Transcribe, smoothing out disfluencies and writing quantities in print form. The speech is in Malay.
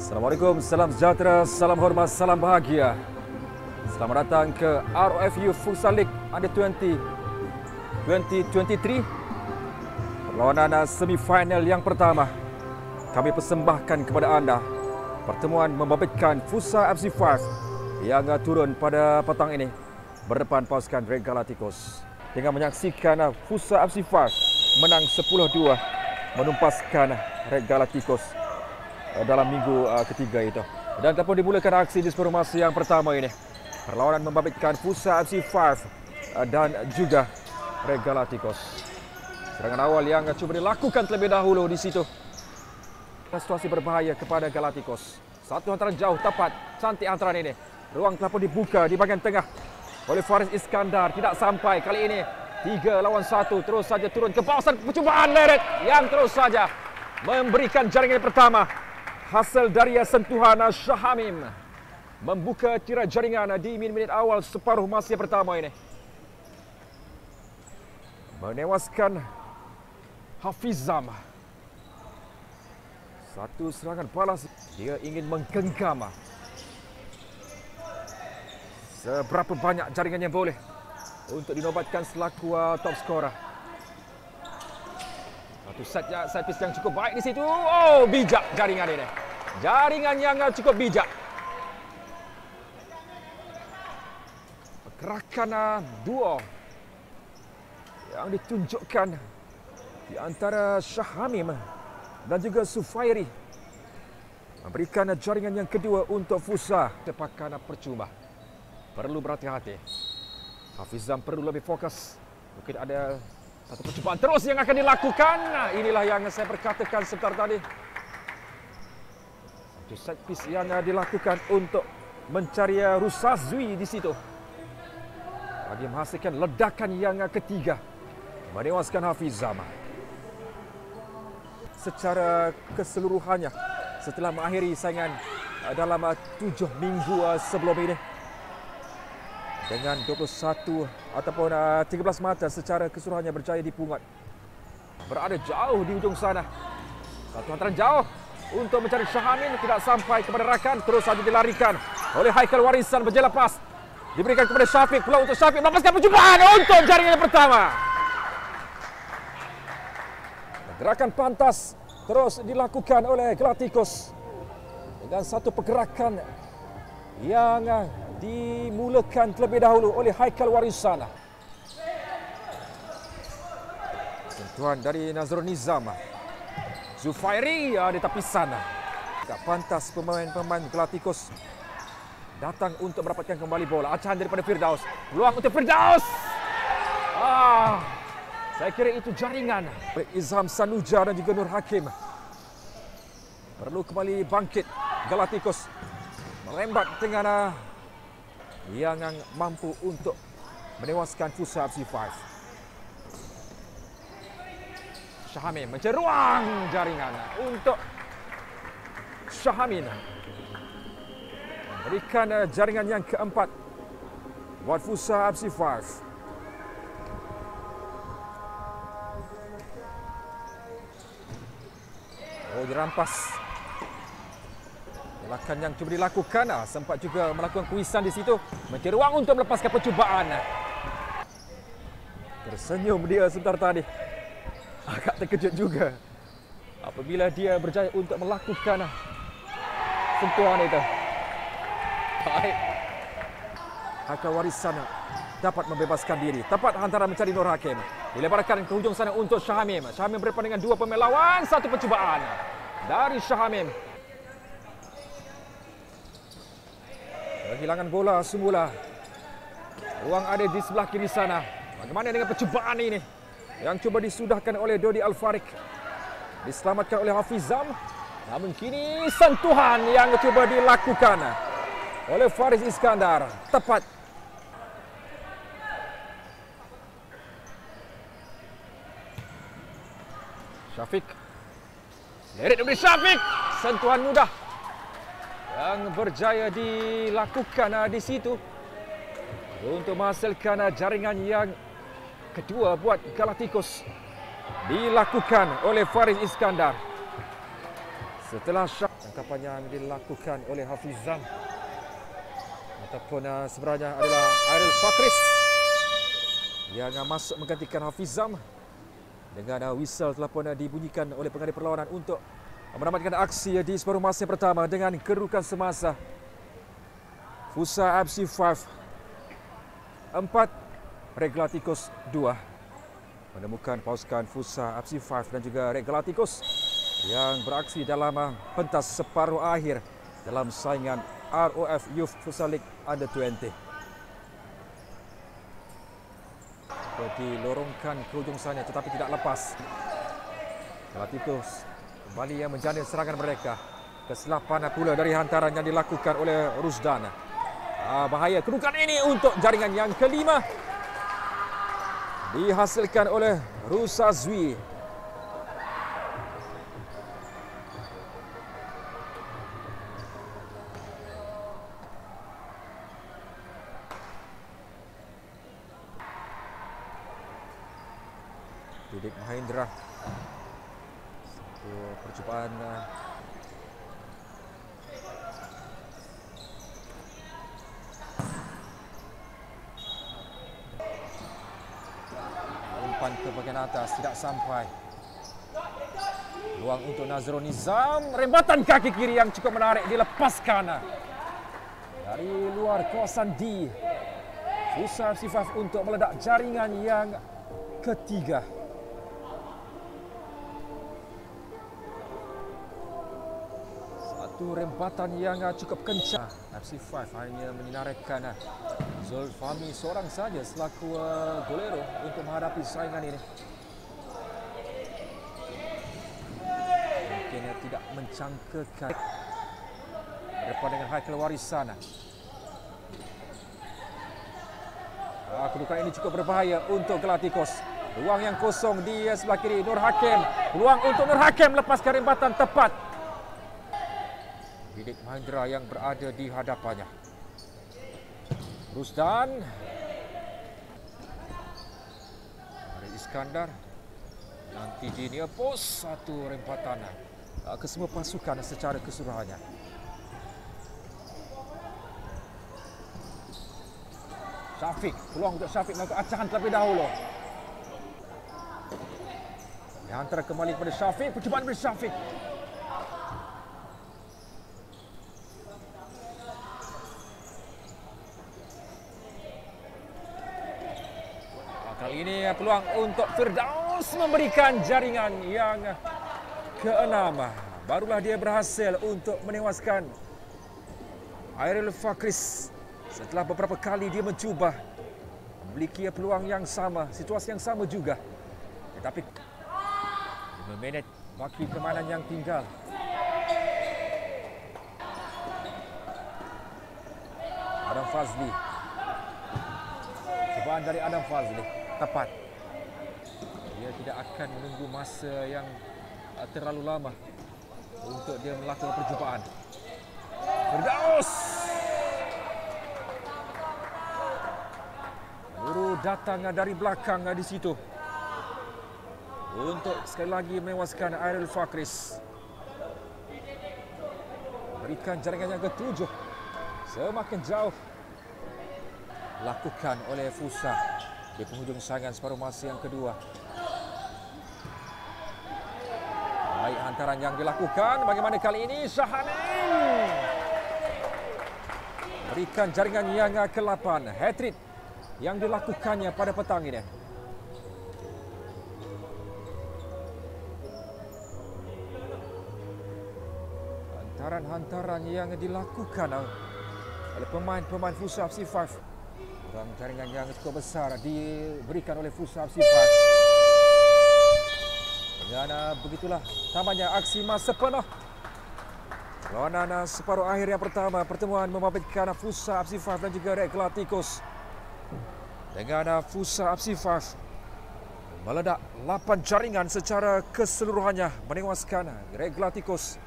Assalamualaikum, salam sejahtera, salam hormat, salam bahagia. Selamat datang ke ROFU Futsal League Under 20 2023. Perlawanan semifinal yang pertama kami persembahkan kepada anda. Pertemuan membabitkan Futsal FC 5 yang turun pada petang ini berdepan pasukan Red Galacticos. Dengan menyaksikan Futsal FC 5 menang 10-2 menumpaskan Red Galacticos dalam minggu ketiga itu. Dan telah pun dimulakan aksi di separuh masa yang pertama ini. Perlawanan membabitkan Futsal FC 5 dan juga Red Galacticos. Serangan awal yang cuba dilakukan terlebih dahulu di situ. Situasi berbahaya kepada Galacticos. Satu hantaran jauh tepat, cantik hantaran ini. Ruang telah pun dibuka di bahagian tengah oleh Faris Iskandar. Tidak sampai kali ini. 3 lawan 1 terus saja turun ke kawasan percubaan Leret yang terus saja memberikan jaringan pertama. Hasil dari sentuhan Syahamim membuka tirai jaringan di minit-minit awal separuh masa pertama ini. Menewaskan Hafizam. Satu serangan balas, dia ingin menggenggam seberapa banyak jaringan yang boleh untuk dinobatkan selaku top scorer. Satu set piece yang cukup baik di situ. Oh, bijak jaringan ini. Jaringan yang cukup bijak. Pergerakan duo yang ditunjukkan di antara Syahamim dan juga Sufairi memberikan jaringan yang kedua untuk Futsal. Tepakan percuma. Perlu berhati-hati. Hafizam perlu lebih fokus. Mungkin ada satu percubaan terus yang akan dilakukan. Nah, inilah yang saya berkatakan sebentar tadi. Satu set piece yang dilakukan untuk mencari Rusazui di situ. Bagi menghasilkan ledakan yang ketiga. Menewaskan Hafizam. Secara keseluruhannya setelah mengakhiri saingan dalam 7 minggu sebelum ini. Dengan 21 ataupun 13 mata secara keseluruhannya berjaya dipungut. Berada jauh di ujung sana. Satu hantaran jauh untuk mencari Syahamin. Tidak sampai kepada rakan. Terus saja dilarikan oleh Haikal Warisan. Berjalan lepas. Diberikan kepada Syafiq. Pula untuk Syafiq melepaskan percubaan untuk jaringan yang pertama. Gerakan pantas terus dilakukan oleh Galacticos. Dengan satu pergerakan yang dimulakan terlebih dahulu oleh Haikal Warisan. Sentuhan dari Nazrul Nizam. Zufairi di tepi sana. Tak pantas pemain-pemain Galacticos datang untuk mendapatkan kembali bola. Acahan daripada Firdaus. Peluang untuk Firdaus. Saya kira itu jaringan. Izham Sanuja dan juga Nur Hakim. Perlu kembali bangkit Galacticos. Merembat dengan yang mampu untuk menewaskan Futsal FC 5. Syahamin mencari ruang jaringan untuk Syahamin. Memberikan jaringan yang keempat buat Futsal FC 5. Dirampas. Gerakan yang cuba dilakukan, sempat juga melakukan kuisan di situ. Mencari ruang untuk melepaskan percubaan. Tersenyum dia sebentar tadi. Agak terkejut juga apabila dia berjaya untuk melakukan sentuhan itu. Baik. Haikal Warisan dapat membebaskan diri. Tepat hantaran mencari Nur Hakim. Dilebarkan ke hujung sana untuk Syahamim. Syahamim berdepan dengan 2 pemain lawan. Satu percubaan dari Syahamim. Kehilangan bola semula. Ruang ada di sebelah kiri sana. Bagaimana dengan percubaan ini yang cuba disudahkan oleh Dodi Al-Farik. Diselamatkan oleh Hafizam. Namun kini sentuhan yang cuba dilakukan oleh Faris Iskandar. Tepat. Syafiq. Leret dari Syafiq. Sentuhan mudah yang berjaya dilakukan di situ untuk menghasilkan jaringan yang kedua buat Galacticos. Dilakukan oleh Faris Iskandar. Setelah tangkapan yang dilakukan oleh Hafizam ataupun sebenarnya adalah Airil Fakris yang masuk menggantikan Hafizam dengan whistle telah pun dibunyikan oleh pengadil perlawanan untuk menamatkan aksi di separuh masa pertama dengan kedudukan semasa Futsal FC 5 4, Reglaticos 2. Menemukan pasukan Futsal FC 5 dan juga Reglaticos yang beraksi dalam pentas separuh akhir dalam saingan ROF Youth Futsal League Under 20. Dilorongkan ke hujung sana tetapi tidak lepas. Reglaticos kembali yang menjana serangan mereka. Kesilapan pula dari hantaran yang dilakukan oleh Rusdan. Bahaya kedudukan ini untuk jaringan yang kelima. Dihasilkan oleh Rusazwi. Didik Mahendra. Satu percubaan umpan ke bahagian atas tidak sampai. Ruang untuk Nazrul Nizam, rembatan kaki kiri yang cukup menarik dilepaskan dari luar kawasan D. Futsal FC 5 untuk meledak jaringan yang ketiga. Satu rembatan yang cukup kencang. FC 5 hanya menyinarikan Zulfami seorang saja selaku golero untuk menghadapi saingan ini. Mungkin tidak mencangkakan depan dengan Haikal Warisan. Kedudukan ini cukup berbahaya untuk Galacticos. Ruang yang kosong di sebelah kiri Nur Hakim. Peluang untuk Nur Hakim lepaskan rembatan tepat. Didik Mahendra yang berada di hadapannya. Rusdan. Ada Iskandar. Nanti Junior Post. Satu rempatan ke semua pasukan secara keseluruhannya. Syafiq. Peluang untuk Syafiq melakukan acahan terlebih dahulu. Dihantar kembali kepada Syafiq. Percubaan dari Syafiq. Kali ini peluang untuk Firdaus memberikan jaringan yang ke-6. Barulah dia berhasil untuk menewaskan Airil Fakris. Setelah beberapa kali dia mencuba memiliki peluang yang sama, situasi yang sama juga. Tetapi 5 minit baki permainan yang tinggal. Adam Fazli. Cubaan dari Adam Fazli. Tepat. Dia tidak akan menunggu masa yang terlalu lama untuk dia melakukan percubaan. Firdaus. Guru datang dari belakang di situ untuk sekali lagi menewaskan Airil Fakris. Berikan jaringan yang ke-7. Semakin jauh lakukan oleh Futsal di penghujung saingan separuh masa yang kedua. Baik hantaran yang dilakukan. Bagaimana kali ini Syahamin berikan jaringan yang ke-8. Hat-trick yang dilakukannya pada petang ini. Hantaran-hantaran yang dilakukan oleh pemain-pemain Futsal FC 5. Ruang jaringan yang cukup besar diberikan oleh Futsal FC 5. Dengan begitulah tamatnya aksi masa penuh. Perlawanan separuh akhir yang pertama pertemuan membabitkan Futsal FC 5 dan juga Reglaticos. Dengan Futsal FC 5 meledak 8 jaringan secara keseluruhannya menewaskan Reglaticos